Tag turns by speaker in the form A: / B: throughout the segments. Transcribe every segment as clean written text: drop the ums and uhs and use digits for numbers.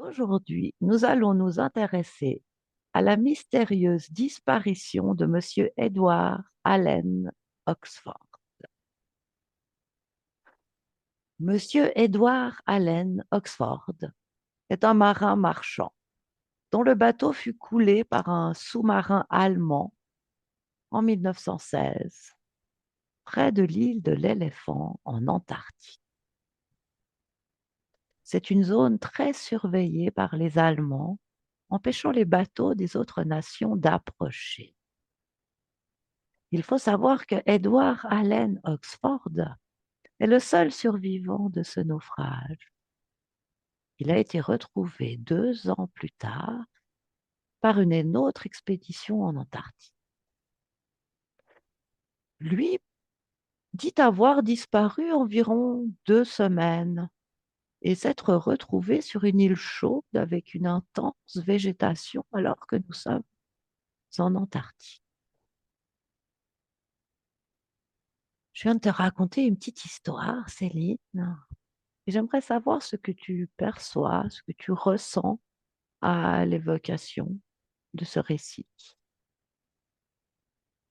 A: Aujourd'hui, nous allons nous intéresser à la mystérieuse disparition de Monsieur Edward Allen Oxford. Monsieur Edward Allen Oxford est un marin marchand dont le bateau fut coulé par un sous-marin allemand en 1916, près de l'île de l'Éléphant en Antarctique. C'est une zone très surveillée par les Allemands, empêchant les bateaux des autres nations d'approcher. Il faut savoir que Edward Allen Oxford est le seul survivant de ce naufrage. Il a été retrouvé 2 ans plus tard par une autre expédition en Antarctique. Lui dit avoir disparu environ 2 semaines et s'être retrouvé sur une île chaude avec une intense végétation alors que nous sommes en Antarctique. Je viens de te raconter une petite histoire, Céline, et j'aimerais savoir ce que tu perçois, ce que tu ressens à l'évocation de ce récit.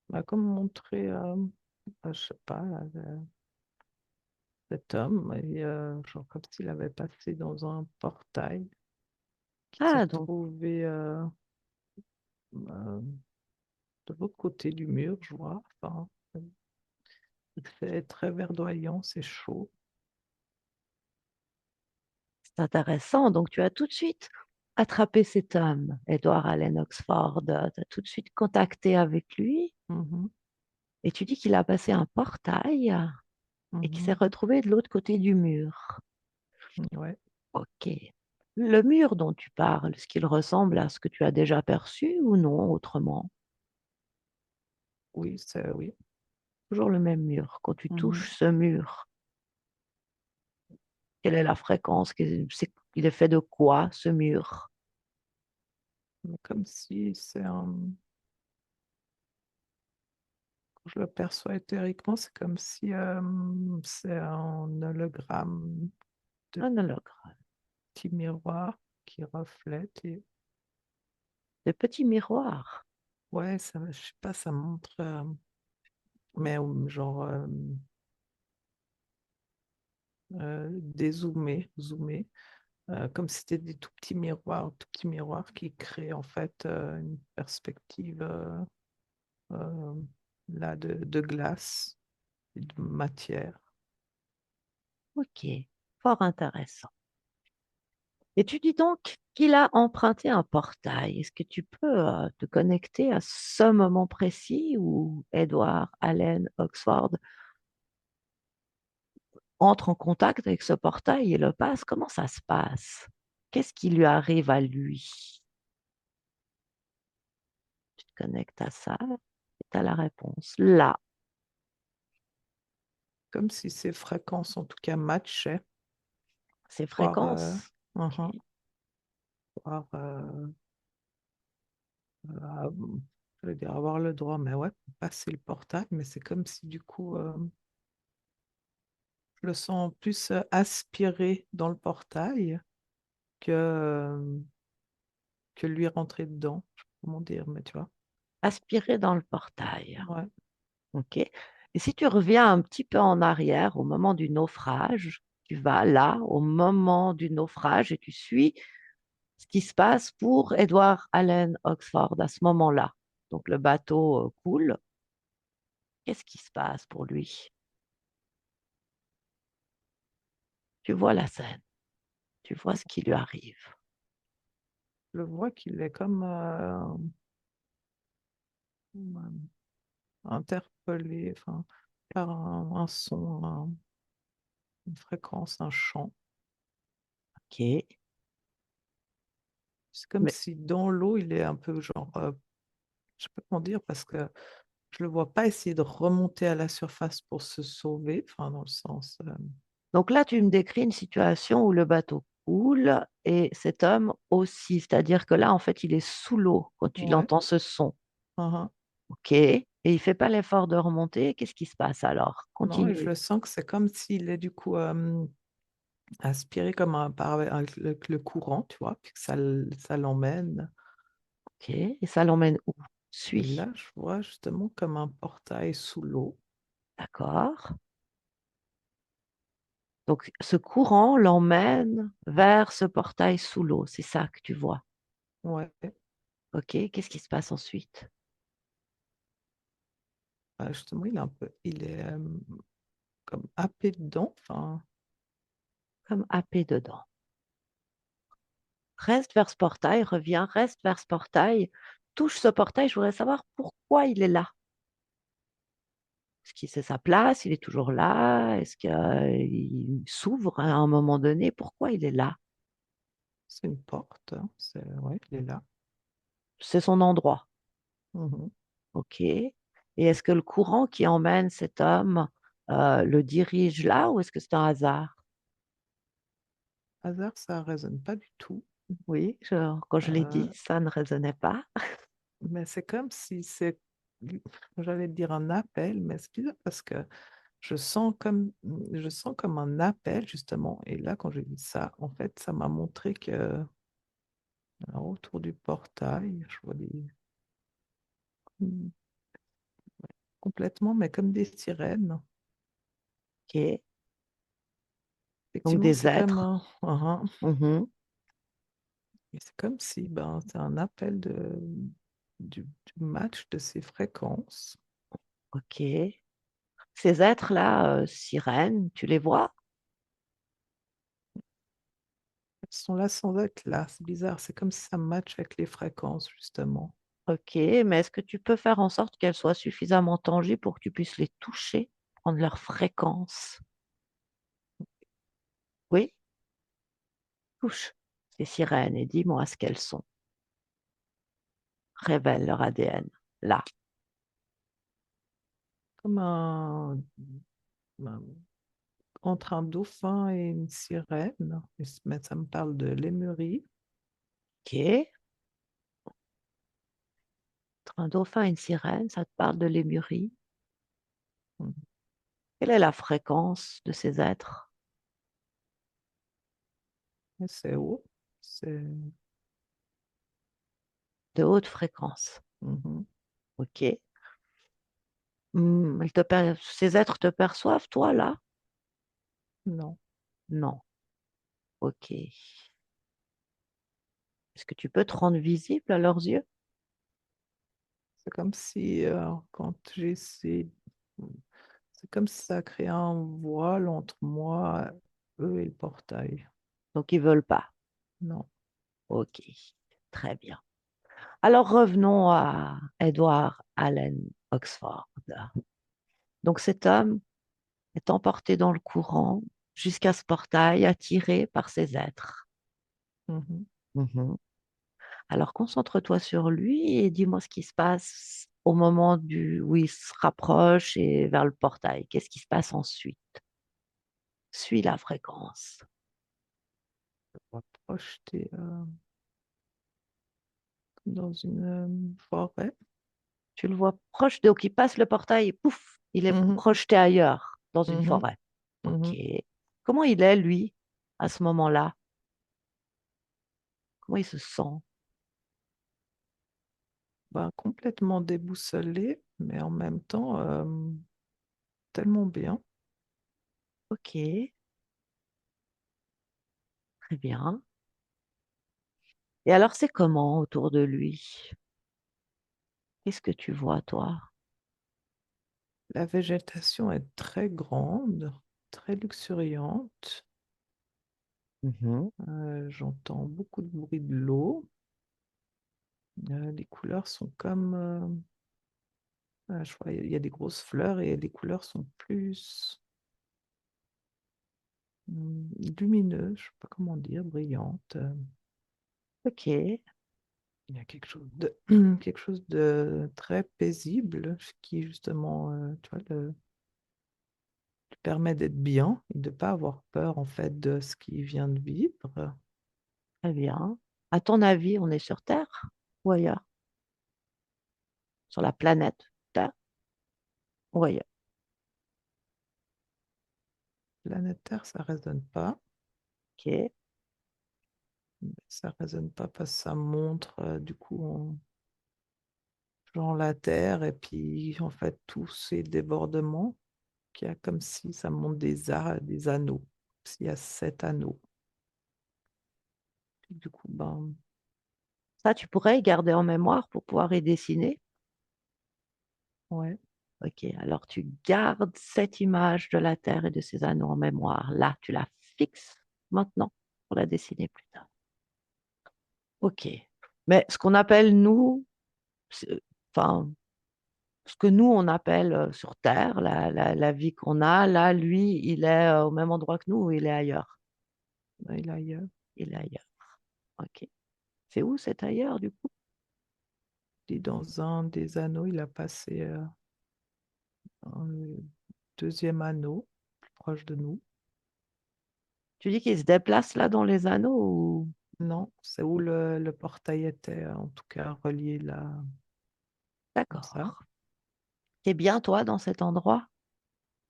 B: Bah, comme montrer, je sais pas, cet homme, genre comme s'il avait passé dans un portail qui se
A: Ah, donc,
B: retrouvait euh, de l'autre côté du mur, je vois. Enfin, c'est très verdoyant, c'est chaud.
A: c'est intéressant. Donc, tu as tout de suite attrapé cet homme, Edward Allen Oxford. Tu as tout de suite contacté avec lui
B: Mhm,
A: et tu dis qu'il a passé un portail et qu'il s'est
B: mhm,
A: retrouvé de l'autre côté du mur.
B: ouais,
A: OK. Le mur dont tu parles, est-ce qu'il ressemble à ce que tu as déjà perçu ou non, autrement?
B: oui, c'est oui.
A: Toujours le même mur. Quand tu
B: Mhm.
A: touches ce mur, quelle est la fréquence? Il est fait de quoi, ce mur?
B: Mais comme si c'est un, quand je le perçois éthériquement, c'est comme si c'est un hologramme de
A: Un hologramme.
B: petits miroirs qui reflètent et
A: De petits miroirs.
B: ouais, ça, je sais pas, ça montre, mais genre dézoomé, zoomé, comme si c'était des tout petits miroirs qui créent en fait une perspective euh, là de glace et de matière.
A: OK. Fort intéressant. Et tu dis donc qu'il a emprunté un portail. Est-ce que tu peux te connecter à ce moment précis où Edward Allen Oxford entre en contact avec ce portail et le passe? Comment ça se passe? Qu'est-ce qui lui arrive à lui? Tu te connectes à ça et tu as la réponse. Là,
B: Comme si ces fréquences en tout cas matchaient,
A: ces
B: voire,
A: fréquences.
B: uhum,
A: OK.
B: voire euh, je veux dire avoir le droit, mais ouais, passer le portail, mais c'est comme si du coup je le sens plus aspiré dans le portail que lui rentrer dedans. Je sais pas comment dire, mais tu vois.
A: Aspirer dans le portail.
B: Ouais.
A: OK. Et si tu reviens un petit peu en arrière, au moment du naufrage, tu vas là, au moment du naufrage, et tu suis ce qui se passe pour Edward Allen Oxford à ce moment-là. Donc le bateau coule. Qu'est-ce qui se passe pour lui? Tu vois la scène, tu vois ce qui lui arrive.
B: Je le vois qu'il est comme interpellé enfin, par un son, une fréquence, un chant.
A: OK.
B: C'est comme
A: Mais
B: si dans l'eau, il est un peu genre, je sais pas comment dire, parce que je le vois pas essayer de remonter à la surface pour se sauver, enfin dans le sens,
A: donc là, tu me décris une situation où le bateau coule et cet homme aussi. C'est-à-dire que là, en fait, il est sous l'eau quand il
B: ouais,
A: entend ce son.
B: uhum.
A: OK. Et il fait pas l'effort de remonter. Qu'est-ce qui se passe alors?
B: Non, et je
A: Continue.
B: le sens que c'est comme s'il est du coup aspirer comme avec le courant, tu vois, puis que ça l'emmène.
A: OK, et ça l'emmène où?
B: Et
A: Suis.
B: là, je vois justement comme un portail sous l'eau.
A: D'accord. Donc ce courant l'emmène vers ce portail sous l'eau, c'est ça que tu vois?
B: Ouais,
A: OK, qu'est-ce qui se passe ensuite?
B: justement, il est comme happé dedans. Enfin,
A: Comme happé dedans. Reste vers ce portail, reviens, reste vers ce portail, touche ce portail. Je voudrais savoir pourquoi il est là. Est-ce que c'est sa place? Il est toujours là? Est-ce qu'il s'ouvre à un moment donné? Pourquoi il est là?
B: c'est une porte, hein. Ouais, il est là.
A: C'est son endroit.
B: Mhm.
A: OK. Et est-ce que le courant qui emmène cet homme, le dirige là ou est-ce que c'est un hasard?
B: Hasard, ça résonne pas du tout.
A: Oui, quand je l'ai
B: Euh,
A: dit, ça ne résonnait pas.
B: mais c'est comme si j'allais dire un appel, mais c'est bizarre parce que je sens comme un appel justement. Et là, quand j'ai dit ça, en fait, ça m'a montré que alors, autour du portail, je vois hmm, complètement, mais comme des sirènes.
A: OK. Donc
B: Effectivement,
A: des
B: c'est comme
A: êtres.
B: un.
A: Mmh.
B: Et c'est comme si ben, c'est un appel du match de ces fréquences.
A: OK. Ces êtres-là, sirènes, tu les vois?
B: Elles sont là sans être là. C'est bizarre. C'est comme si ça match avec les fréquences, justement.
A: OK, mais est-ce que tu peux faire en sorte qu'elles soient suffisamment tangibles pour que tu puisses les toucher, prendre leur fréquence? Oui? Touche ces sirènes et dis-moi ce qu'elles sont. Révèle leur ADN, là.
B: Comme entre un dauphin et une sirène. Mais ça me parle de Lémurie.
A: OK. Entre un dauphin et une sirène, ça te parle de Lémurie.
B: Mhm.
A: Quelle est la fréquence de ces êtres?
B: Et c'est haut. C'est.
A: De haute fréquence.
B: Mhm.
A: OK. Ces êtres te perçoivent, toi, là?
B: Non.
A: Non. OK. Est-ce que tu peux te rendre visible à leurs yeux?
B: C'est comme si quand j'essaie. C'est comme si ça crée un voile entre moi, eux et le portail.
A: Donc ils veulent pas.
B: Non.
A: OK. Très bien. Alors revenons à Edward Allen Oxford. Donc cet homme est emporté dans le courant jusqu'à ce portail, attiré par ces êtres.
B: Mhm.
A: Mhm. Alors concentre-toi sur lui et dis-moi ce qui se passe au moment où il se rapproche et vers le portail. Qu'est-ce qui se passe ensuite? Suis la fréquence.
B: On va projeter dans une forêt.
A: Tu le vois proche de, donc il passe le portail et pouf, il est
B: Mhm.
A: projeté ailleurs, dans une
B: Mhm.
A: forêt. OK.
B: Mhm.
A: Comment il est, lui, à ce moment-là? Comment il se sent?
B: Bah, complètement déboussolé, mais en même temps tellement bien.
A: OK, très bien. Et alors, c'est comment autour de lui? Qu'est-ce que tu vois, toi?
B: La végétation est très grande, très luxuriante.
A: Mhm.
B: J'entends beaucoup de bruit de l'eau. Les couleurs sont comme, je vois, il y a des grosses fleurs et les couleurs sont plus lumineuses, je sais pas comment dire, brillantes.
A: OK,
B: Il y a quelque chose de, quelque chose de très paisible qui justement, tu vois, te permet d'être bien et de ne pas avoir peur en fait de ce qui vient de vivre.
A: très bien. À ton avis, on est sur Terre ou ailleurs? Sur la planète Terre ou ailleurs?
B: Planète Terre, ça résonne pas.
A: Ok.
B: Mais ça résonne pas parce que ça montre du coup genre la Terre et puis en fait tous ces débordements qu'il y a comme si ça montre des anneaux. S'il y a 7 anneaux. Puis, du coup, ben
A: Ça, tu pourrais y garder en mémoire pour pouvoir y dessiner.
B: ouais,
A: Ok, alors tu gardes cette image de la Terre et de ses anneaux en mémoire. Là, tu la fixes maintenant pour la dessiner plus tard. Ok. Mais ce qu'on appelle nous, enfin, ce que nous, on appelle sur Terre, la vie qu'on a, là, lui, il est au même endroit que nous ou il est ailleurs?
B: ben, il est ailleurs.
A: Il est ailleurs. Ok. C'est où cet ailleurs, du coup?
B: Et dans un des anneaux, il a passé un deuxième anneau plus proche de nous.
A: Tu dis qu'il se déplace là dans les anneaux ou...
B: Non, c'est où le portail était, en tout cas relié là, comme ça.
A: D'accord. T'es bien, toi, dans cet endroit?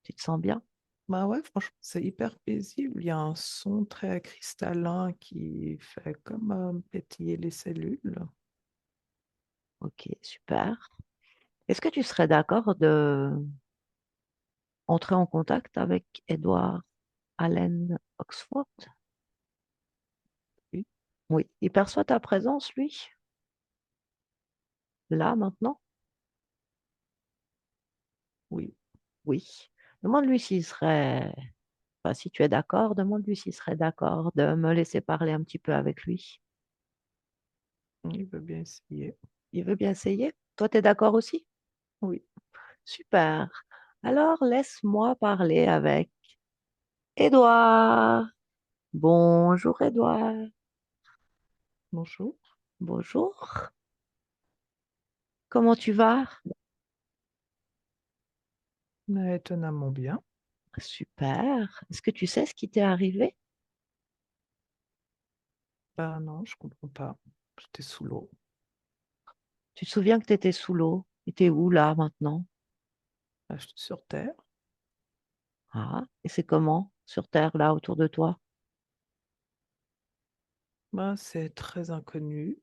A: Tu te sens bien?
B: Bah ouais, franchement, c'est hyper paisible. Il y a un son très cristallin qui fait comme pétiller les cellules.
A: Ok, super. Est-ce que tu serais d'accord de entrer en contact avec Edward Allen Oxford?
B: Oui,
A: Oui, il perçoit ta présence, lui, là, maintenant?
B: oui,
A: Oui. Demande-lui s'il serait, enfin, si tu es d'accord, demande-lui s'il serait d'accord de me laisser parler un petit peu avec lui.
B: il veut bien essayer.
A: Il veut bien essayer? Toi, tu es d'accord aussi?
B: Oui,
A: Super. Alors, laisse-moi parler avec Edouard. Bonjour, Edouard.
B: bonjour.
A: Bonjour. Comment tu vas?
B: Mais étonnamment bien.
A: Super. Est-ce que tu sais ce qui t'est arrivé?
B: Bah non, je comprends pas. J'étais sous l'eau.
A: Tu te souviens que tu étais sous l'eau? Et t'es où là maintenant?
B: Là, j'étais sur Terre.
A: Ah, et c'est comment sur Terre là autour de toi?
B: Bah, c'est très inconnu,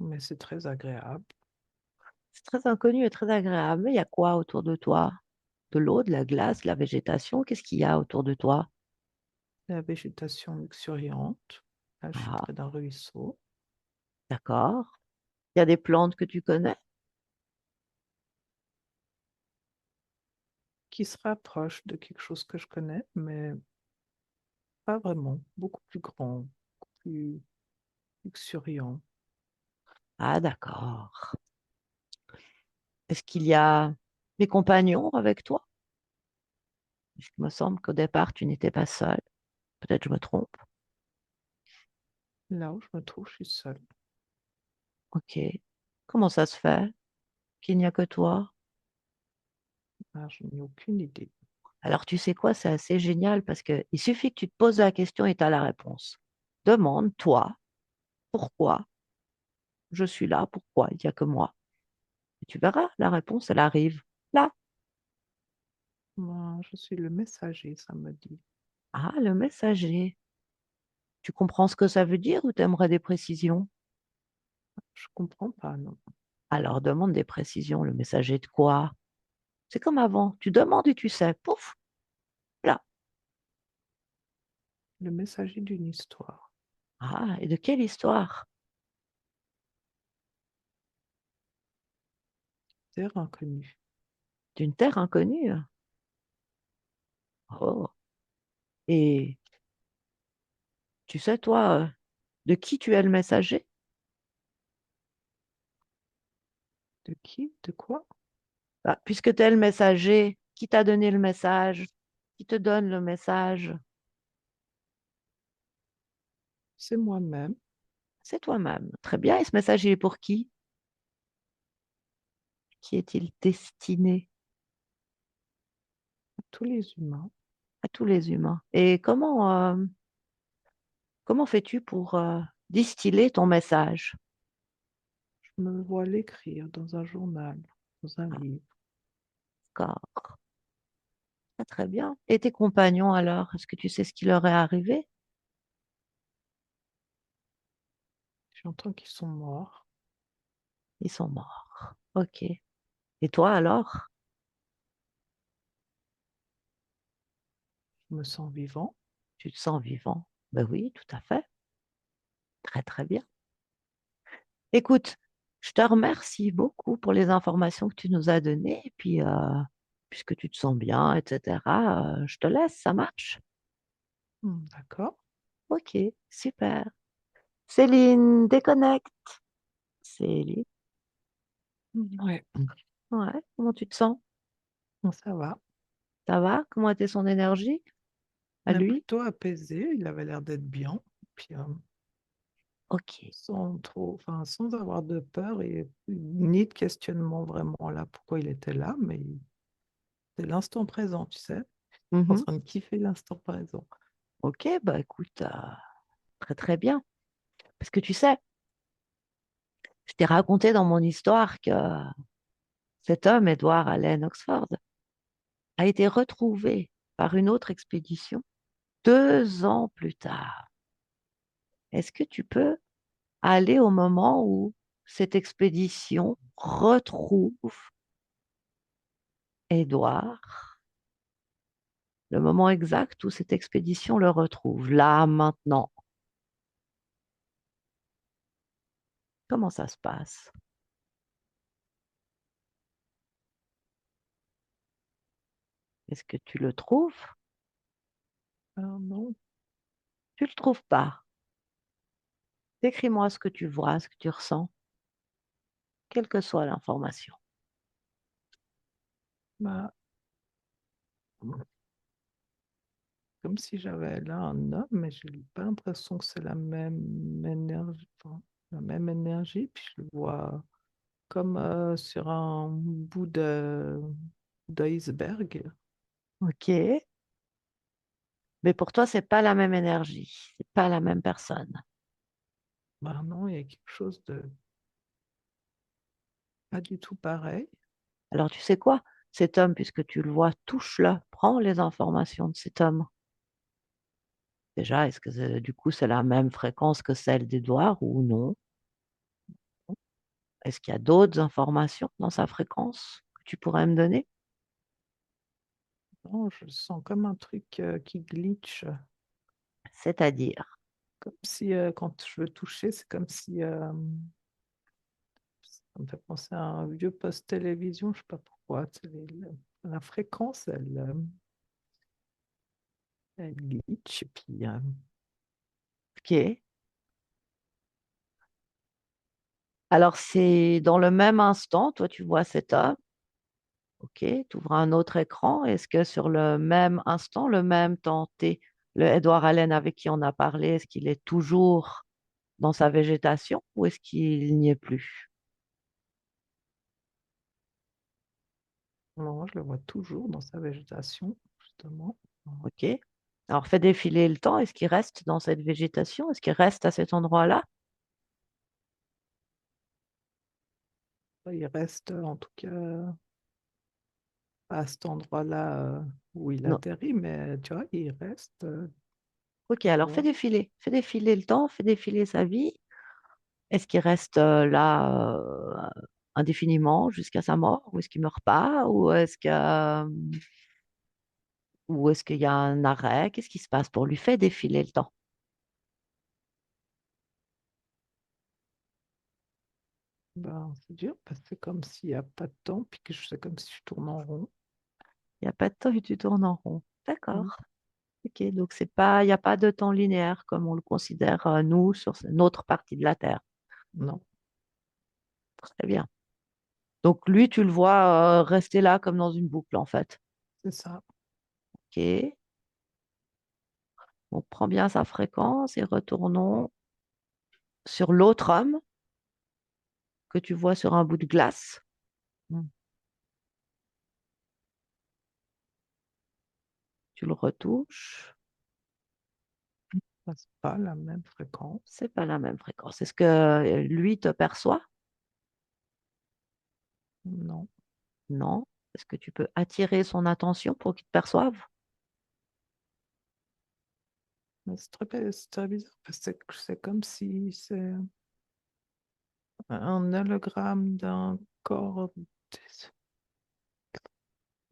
B: mais c'est très agréable.
A: C'est très inconnu et très agréable. Mais il y a quoi autour de toi? De l'eau, de la glace, de la végétation? Qu'est-ce qu'il y a autour de toi?
B: La végétation luxuriante. Là, je suis
A: Ah,
B: près d'un ruisseau
A: d'accord. Il y a des plantes que tu connais?
B: qui se rapproche de quelque chose que je connais, mais pas vraiment. Beaucoup plus grand, beaucoup plus luxuriant.
A: Ah, d'accord. Est-ce qu'il y a des compagnons avec toi? Il me semble qu'au départ, tu n'étais pas seule. Peut-être je me trompe.
B: Là où je me trouve, je suis seule.
A: Ok. Comment ça se fait qu'il n'y a que toi?
B: Ah, je n'ai aucune idée.
A: Alors, tu sais quoi, c'est assez génial parce que il suffit que tu te poses la question et tu as la réponse. Demande, toi, pourquoi je suis là, pourquoi il n'y a que moi. Et tu verras, la réponse, elle arrive là.
B: Moi, je suis le messager, ça me dit.
A: Ah, le messager. Tu comprends ce que ça veut dire ou t'aimerais des précisions?
B: Je comprends pas, non.
A: Alors, demande des précisions. Le messager de quoi? C'est comme avant. Tu demandes et tu sais. Pouf, là.
B: Le messager d'une histoire.
A: Ah, et de quelle histoire?
B: Terre inconnue.
A: D'une terre inconnue. Oh. Et tu sais, toi, de qui tu es le messager?
B: De qui? De quoi?
A: Bah, puisque tu es le messager, qui t'a donné le message? Qui te donne le message?
B: C'est moi-même.
A: C'est toi-même. Très bien. Et ce message, il est pour qui? Qui est-il destiné?
B: Tous les humains.
A: À tous les humains. Et comment fais-tu pour distiller ton message?
B: Je me vois l'écrire dans un journal, dans un
A: Ah,
B: livre.
A: d'accord. Très, très bien. Et tes compagnons alors, est-ce que tu sais ce qui leur est arrivé?
B: J'entends qu'ils sont morts.
A: Ils sont morts. OK. Et toi alors?
B: Je me sens vivant.
A: Tu te sens vivant? Ben oui, tout à fait. Très, très bien. Écoute, je te remercie beaucoup pour les informations que tu nous as données et puis, puisque tu te sens bien et cetera, je te laisse, ça marche?
B: D'accord.
A: OK, super. Céline, déconnecte. Céline,
B: Ouais,
A: ouais, comment tu te sens?
B: ça va.
A: Ça va? Comment était son énergie à
B: Mais
A: lui?
B: plutôt apaisé, il avait l'air d'être bien. Puis,
A: OK.
B: sans trop, enfin, sans avoir de peur et ni de questionnement vraiment là, pourquoi il était là, mais c'est l'instant présent, tu sais, en
A: Mhm.
B: train de kiffer l'instant présent.
A: OK, bah écoute, très très bien. Parce que tu sais, je t'ai raconté dans mon histoire que cet homme, Edward Allen Oxford, a été retrouvé par une autre expédition 2 ans plus tard. Est-ce que tu peux aller au moment où cette expédition retrouve Edward, le moment exact où cette expédition le retrouve, là, maintenant? Comment ça se passe? Est-ce que tu le trouves?
B: Non,
A: Tu le trouves pas? Décris-moi ce que tu vois, ce que tu ressens, quelle que soit l'information.
B: bah, comme si j'avais là un homme, mais j'ai pas l'impression que c'est la même énergie, enfin, la même énergie, puis je le vois comme sur un bout de d'iceberg.
A: OK. Mais pour toi, c'est pas la même énergie, c'est pas la même personne.
B: Bah non, il y a quelque chose de pas du tout pareil.
A: Alors, tu sais quoi? Cet homme, puisque tu le vois, touche-le, prends les informations de cet homme. Déjà, est-ce que du coup, c'est la même fréquence que celle d'Édouard ou non? Est-ce qu'il y a d'autres informations dans sa fréquence que tu pourrais me donner?
B: Non, je sens comme un truc qui glitch,
A: C'est-à-dire,
B: comme si quand je veux toucher, c'est comme si ça me fait penser à un vieux poste télévision, je sais pas pourquoi. Tu sais, la fréquence, elle glitch, et puis
A: OK. Alors, c'est dans le même instant, toi, tu vois cet homme. OK, tu ouvres un autre écran. Est-ce que sur le même instant, le même temps T, le Edouard Allen avec qui on a parlé, est-ce qu'il est toujours dans sa végétation ou est-ce qu'il n'y est plus?
B: non, je le vois toujours dans sa végétation, justement.
A: OK. Alors, fais défiler le temps. Est-ce qu'il reste dans cette végétation? Est-ce qu'il reste à cet endroit-là?
B: Il reste en tout cas à cet endroit-là où il
A: Non.
B: atterrit, mais tu vois, il reste,
A: OK,
B: tu
A: alors
B: vois.
A: fais défiler le temps, fais défiler sa vie. Est-ce qu'il reste là indéfiniment jusqu'à sa mort ou est-ce qu'il meurt pas ou est-ce qu'il y a un arrêt? Qu'est-ce qui se passe pour lui? Fais défiler le temps.
B: Ben, c'est dur parce que c'est comme s'il n'y a pas de temps, puis que c'est comme si je tourne en rond.
A: Il n'y a pas de temps et tu tournes en rond.
B: Mm.
A: D'accord. OK, donc c'est pas, il n'y a pas de temps linéaire comme on le considère nous sur notre partie de la Terre.
B: Non,
A: Très bien. Donc lui, tu le vois rester là comme dans une boucle en fait.
B: c'est ça.
A: OK. On prend bien sa fréquence et retournons sur l'autre homme que tu vois sur un bout de glace.
B: Mm.
A: Tu le retouches.
B: Ben, c'est pas la même fréquence.
A: C'est pas la même fréquence. Est-ce que lui te perçoit?
B: Non.
A: Non. Est-ce que tu peux attirer son attention pour qu'il te perçoive?
B: Mais c'est très bizarre parce que c'est comme si c'est Un hologramme d'un corps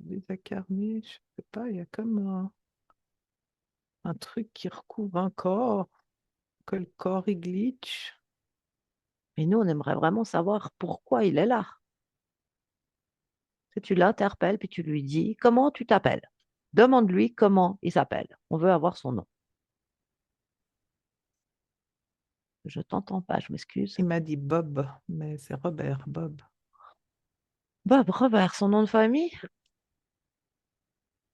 B: désincarné, je sais pas, il y a comme un truc qui recouvre un corps, que le corps il glitch.
A: Et nous, on aimerait vraiment savoir pourquoi il est là. Si tu l'interpelles, puis tu lui dis, comment tu t'appelles? Demande-lui comment il s'appelle. On veut avoir son nom. Je t'entends pas, je m'excuse.
B: Il m'a dit Bob, mais c'est Robert, Bob.
A: Bob Robert, son nom de famille,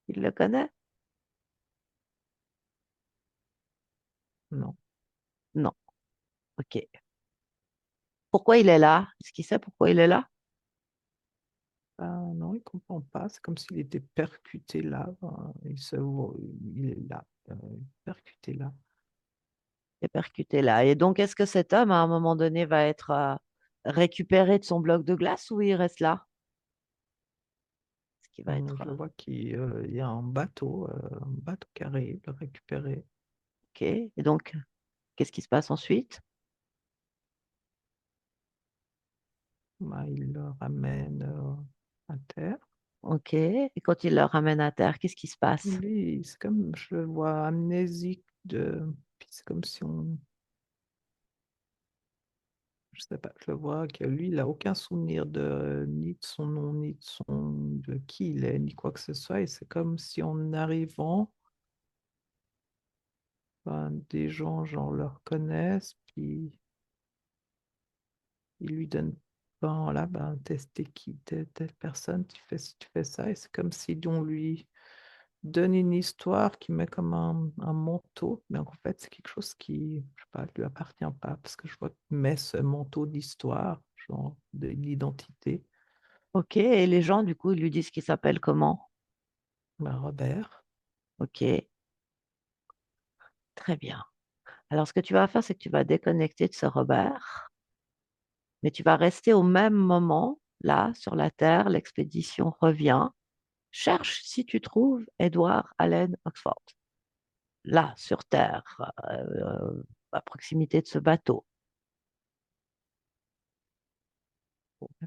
A: il le connaît?
B: Non.
A: Non. OK. Pourquoi il est là? Est-ce qu'il sait pourquoi il est là?
B: Ah, non, il comprend pas. C'est comme s'il était percuté là. Il est là, percuté là.
A: Il est percuté là. Et donc, est-ce que cet homme, à un moment donné, va être récupéré de son bloc de glace ou il reste là? Est-ce qu'il va être...
B: Je vois qu'il y a un bateau qui arrive, le récupérer.
A: OK. Et donc, qu'est-ce qui se passe ensuite?
B: Bah, il le ramène à terre.
A: OK. Et quand il le ramène à terre, qu'est-ce qui se passe?
B: Lui, c'est comme, je le vois amnésique puis c'est comme si je sais pas, je le vois que lui, il a aucun souvenir ni de son nom, ni de qui il est, ni quoi que ce soit. Et c'est comme si en arrivant, ben, des gens, genre, le reconnaissent, puis ils lui donnent, ben, voilà, ben, t'es qui, telle personne, tu fais ci, tu fais ça. Et c'est comme si on lui donne une histoire qui met comme un manteau, mais en fait, c'est quelque chose qui, je sais pas, lui appartient pas, parce que je vois qu'il met ce manteau d'histoire, genre, de l'identité.
A: OK. Et les gens, du coup, ils lui disent qu'il s'appelle comment?
B: Ben, Robert,
A: OK. Très bien. Alors, ce que tu vas faire, c'est que tu vas déconnecter de ce Robert, mais tu vas rester au même moment, là, sur la Terre. L'expédition revient. Cherche si tu trouves Edward Allen Oxford, là, sur Terre, à proximité de ce bateau.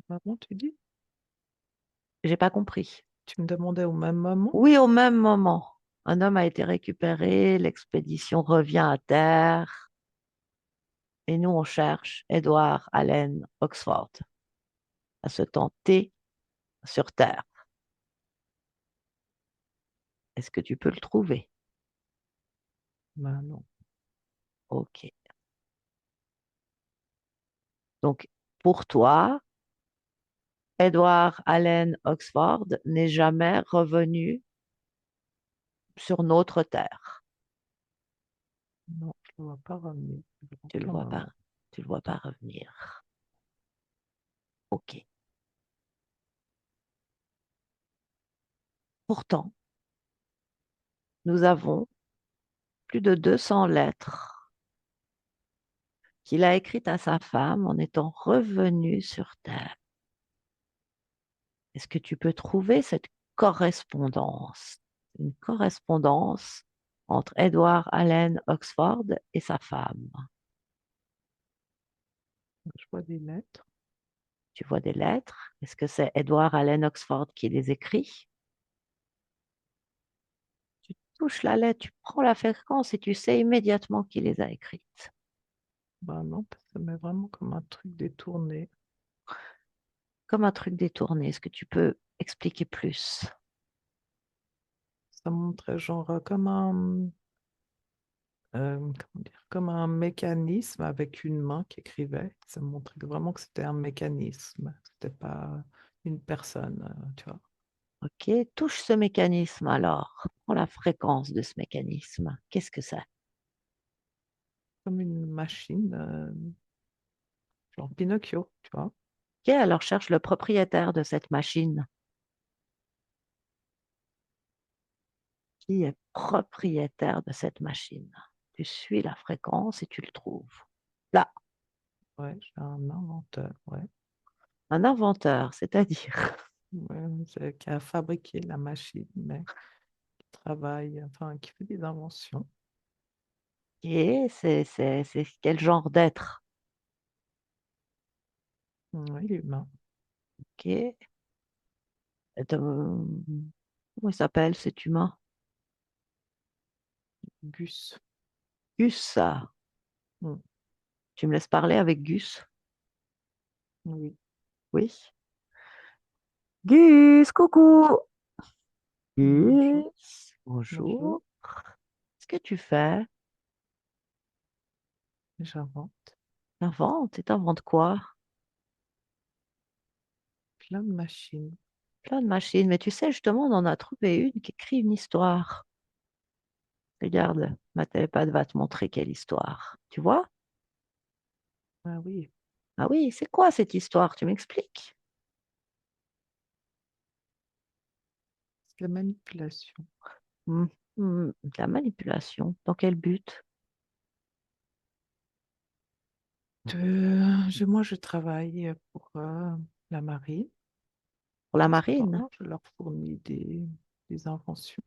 B: maman, tu dis?
A: J'ai pas compris.
B: Tu me demandais au même moment?
A: Oui, au même moment, un homme a été récupéré, l'expédition revient à terre, et nous, on cherche Edward Allen Oxford à se tenter sur Terre. Est-ce que tu peux le trouver?
B: Ben non.
A: OK. Donc, pour toi, Edward Allen Oxford n'est jamais revenu sur notre Terre.
B: Non, je ne le vois pas revenir. À
A: Tu le
B: aucun
A: vois pas,
B: moment.
A: tu le vois pas revenir. OK. Pourtant, nous avons plus de 200 lettres qu'il a écrites à sa femme en étant revenu sur Terre. Est-ce que tu peux trouver cette correspondance, une correspondance entre Edward Allen Oxford et sa femme?
B: Je vois des lettres.
A: Tu vois des lettres. Est-ce que c'est Edward Allen Oxford qui les écrit? Tu touches la lettre, tu prends la fréquence et tu sais immédiatement qui les a écrites.
B: Ben non, parce que ça met vraiment comme un truc détourné.
A: Comme un truc détourné. Est-ce que tu peux expliquer plus?
B: Ça montrait genre comment dire, comme un mécanisme avec une main qui écrivait. Ça montrait vraiment que c'était un mécanisme. C'était pas une personne, tu vois.
A: Ok, touche ce mécanisme alors. Prends la fréquence de ce mécanisme. Qu'est-ce que c'est?
B: Comme une machine, genre Pinocchio, tu vois.
A: Ok, alors cherche le propriétaire de cette machine. Qui est propriétaire de cette machine? Tu suis la fréquence et tu le trouves. Là,
B: Ouais, j'ai un inventeur, ouais.
A: un inventeur, c'est-à-dire.
B: Ouais, qui a fabriqué la machine, mais qui travaille, enfin, qui fait des inventions.
A: Et c'est quel genre d'être?
B: Oui, l'humain.
A: Ok. Comment il s'appelle cet humain?
B: Gus.
A: Gus.
B: Mm.
A: Tu me laisses parler avec Gus?
B: Oui,
A: Oui. Gus, coucou.
B: bonjour.
A: Gus,
B: Bonjour.
A: bonjour. Qu'est-ce que tu fais?
B: J'invente
A: T'inventes quoi?
B: plein de machines.
A: Plein de machines. Mais tu sais, justement, on en a trouvé une qui écrit une histoire. Regarde, ma télépathe va te montrer quelle histoire. Tu vois?
B: Ah oui,
A: Ah oui, c'est quoi cette histoire? Tu m'expliques?
B: c'est la manipulation.
A: De la manipulation. Dans quel but?
B: Moi, je travaille pour la marine.
A: Pour la marine?
B: Souvent, je leur fournis des inventions.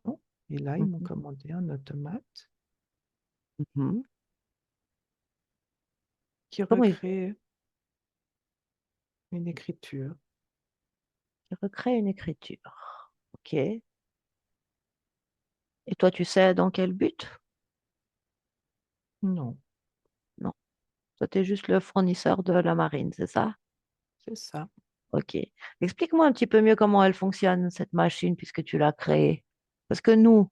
B: Et là, ils m'ont
A: Mhm,
B: commandé un automate
A: mhm.
B: qui
A: Comment il
B: recrée une écriture.
A: recrée une écriture? Ok. Et toi, tu sais dans quel but?
B: Non,
A: Non. Toi, tu es juste le fournisseur de la marine, c'est ça?
B: c'est ça.
A: Ok. Explique-moi un petit peu mieux comment elle fonctionne, cette machine, puisque tu l'as créée. Parce que nous,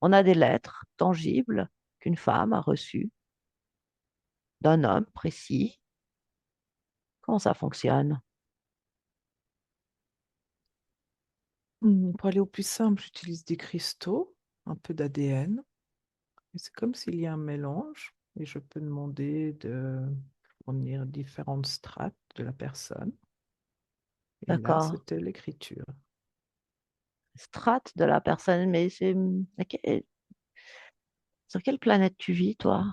A: on a des lettres tangibles qu'une femme a reçues d'un homme précis. Comment ça fonctionne?
B: Pour aller au plus simple, j'utilise des cristaux, un peu d'ADN. Et c'est comme s'il y a un mélange. Et je peux demander de fournir différentes strates de la personne. Et là,
A: D'accord.
B: c'était l'écriture.
A: Strate de la personne, mais sur quelle planète tu vis, toi?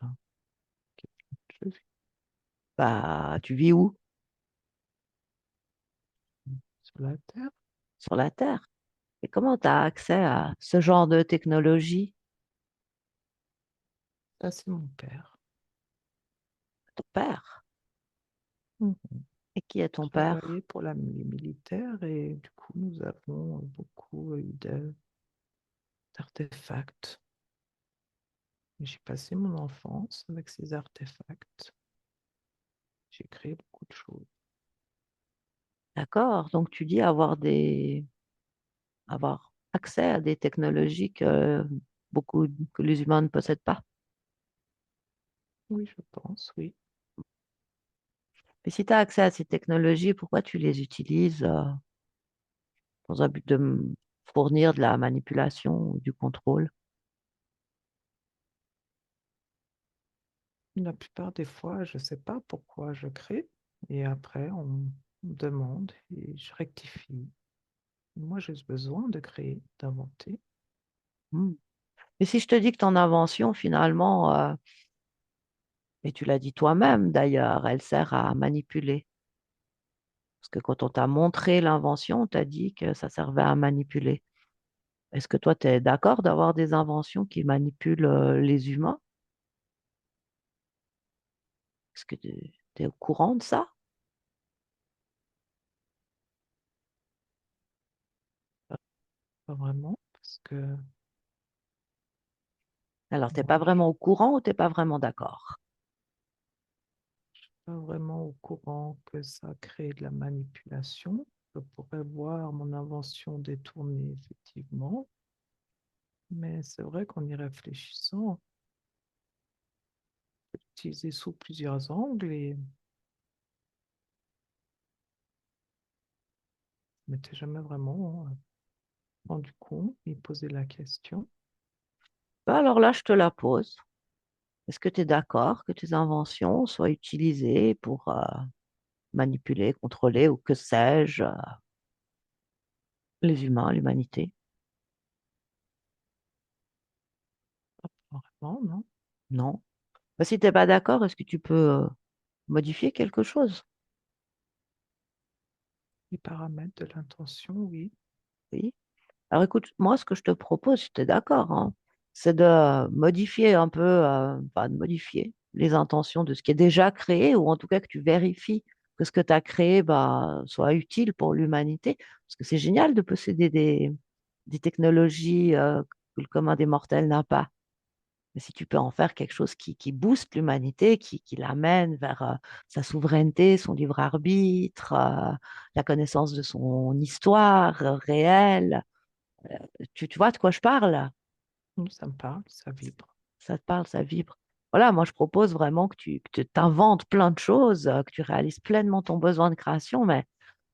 B: Hein, je vis
A: Bah, tu vis où?
B: sur la Terre.
A: Sur la Terre. Et comment tu as accès à ce genre de technologie?
B: Ça, c'est mon père.
A: Ton père.
B: Mhm.
A: Et qui est ton père?
B: Travaillé pour les militaires et du coup, nous avons beaucoup eu d'artefacts. J'ai passé mon enfance avec ces artefacts. J'ai créé beaucoup de choses.
A: D'accord. Donc tu dis avoir accès à des technologies que les humains ne possèdent pas.
B: Oui, je pense, oui.
A: Mais si tu as accès à ces technologies, pourquoi tu les utilises dans un but de fournir de la manipulation ou du contrôle?
B: La plupart des fois, je ne sais pas pourquoi je crée et après, on me demande et je rectifie. Moi, j'ai besoin de créer, d'inventer.
A: Hmm. Mais si je te dis que ton invention, finalement, et tu l'as dit toi-même d'ailleurs, elle sert à manipuler. Parce que quand on t'a montré l'invention, on t'a dit que ça servait à manipuler. Est-ce que toi, tu es d'accord d'avoir des inventions qui manipulent les humains? Est-ce que tu es au courant de ça?
B: Pas vraiment, parce que
A: Alors, t'es
B: moi,
A: pas
B: je
A: vraiment au courant ou t'es pas vraiment d'accord?
B: suis pas vraiment au courant que ça crée de la manipulation. Je pourrais voir mon invention détournée, effectivement, mais c'est vrai qu'en y réfléchissant, utiliser sous plusieurs angles et je m'étais jamais vraiment rendu compte ni posé la question.
A: Ben alors là, je te la pose. Est-ce que tu es d'accord que tes inventions soient utilisées pour manipuler, contrôler ou que sais-je, les humains, l'humanité?
B: Pas vraiment, non?
A: Non. Ben, si tu n'es pas d'accord, est-ce que tu peux modifier quelque chose?
B: Les paramètres de l'intention, oui.
A: Oui. Alors écoute, moi, ce que je te propose, si tu es d'accord, hein, c'est de modifier un peu, enfin de modifier. les intentions de ce qui est déjà créé, ou en tout cas que tu vérifies que ce que tu as créé bah, soit utile pour l'humanité. Parce que c'est génial de posséder des technologies que le commun des mortels n'a pas. Mais si tu peux en faire quelque chose qui booste l'humanité, qui l'amène vers sa souveraineté, son libre arbitre, la connaissance de son histoire réelle, tu vois de quoi je parle?
B: Ça me parle, ça vibre.
A: Ça te parle, ça vibre. Voilà, moi je propose vraiment que tu t'inventes plein de choses, que tu réalises pleinement ton besoin de création, mais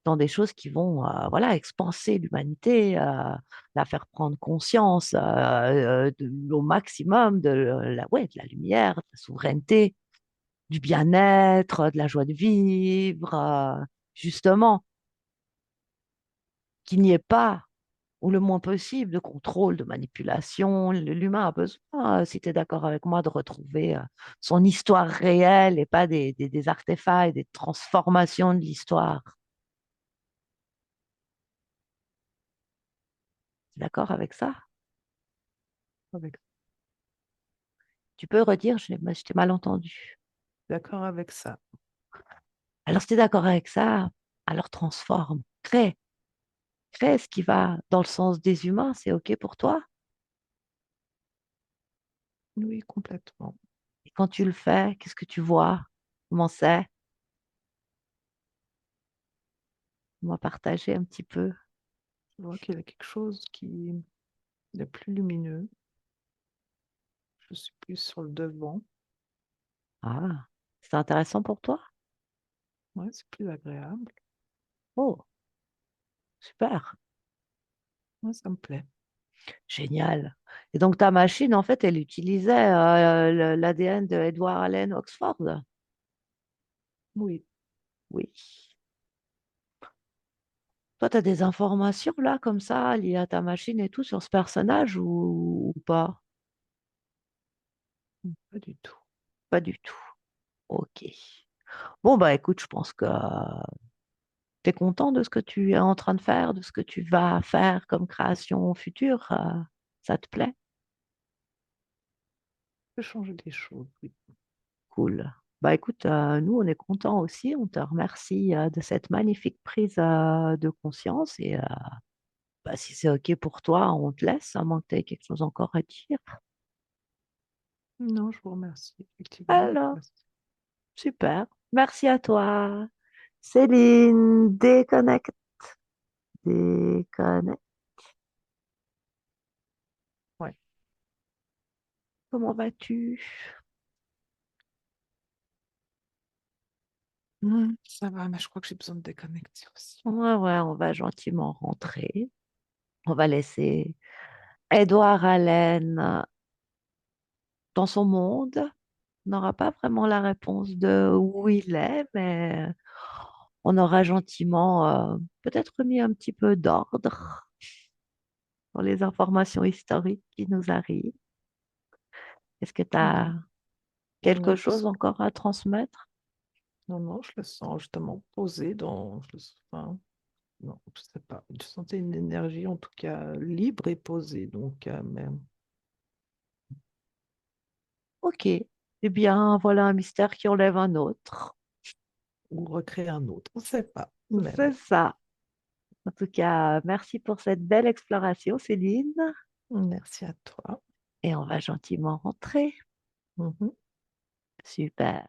A: dans des choses qui vont voilà, expanser l'humanité, la faire prendre conscience au maximum ouais, de la lumière, de la souveraineté, du bien-être, de la joie de vivre, justement, qu'il n'y ait pas, ou le moins possible, de contrôle, de manipulation. L'humain a besoin, si tu es d'accord avec moi, de retrouver son histoire réelle et pas des artefacts et des transformations de l'histoire. D'accord avec ça?
B: Avec-
A: Tu peux redire, je t'ai mal entendu.
B: D'accord avec ça.
A: Alors, si tu es d'accord avec ça, alors transforme, crée, crée ce qui va dans le sens des humains, c'est OK pour toi?
B: Oui, complètement.
A: Et quand tu le fais, qu'est-ce que tu vois? Comment c'est? On va partager un petit peu.
B: Je vois qu'il y a quelque chose qui est plus lumineux. Je suis plus sur le devant.
A: Ah, c'est intéressant pour toi?
B: Ouais, c'est plus agréable.
A: Oh, super,
B: Ouais, ça me plaît.
A: génial. Et donc, ta machine, en fait, elle utilisait l'ADN de Edward Allen Oxford?
B: Oui.
A: Oui. Toi, tu as des informations là, comme ça, liées à ta machine et tout, sur ce personnage ou pas?
B: Pas du tout.
A: Pas du tout. Ok. Bon, bah écoute, je pense que tu es content de ce que tu es en train de faire, de ce que tu vas faire comme création future. Ça te plaît?
B: Je peux changer des choses, oui.
A: Cool. Bah écoute, nous, on est contents aussi. On te remercie de cette magnifique prise de conscience. Et bah, si c'est OK pour toi, on te laisse, à moins que tu aies quelque chose encore à dire.
B: Non, je vous remercie, effectivement.
A: Alors,
B: Merci.
A: super. Merci à toi. Céline, déconnecte, déconnecte.
B: Ouais.
A: Comment vas-tu?
B: Ça va, mais je crois que j'ai besoin de déconnecter aussi.
A: Ouais, ouais, on va gentiment rentrer. On va laisser Edouard Allen dans son monde. On n'aura pas vraiment la réponse de où il est, mais on aura gentiment peut-être mis un petit peu d'ordre dans les informations historiques qui nous arrivent. Est-ce que tu
B: Non,
A: as quelque
B: non,
A: chose encore à transmettre?
B: non, non, je le sens justement posé dans. Enfin, non, je sais pas. Je sentais une énergie, en tout cas, libre et posée. Donc, mais,
A: Ok. Eh bien, voilà un mystère qui enlève un autre.
B: ou recréer un autre. On ne sait pas. Mais
A: C'est
B: bon,
A: ça. En tout cas, merci pour cette belle exploration, Céline.
B: merci à toi.
A: Et on va gentiment rentrer.
B: Mhm.
A: Super.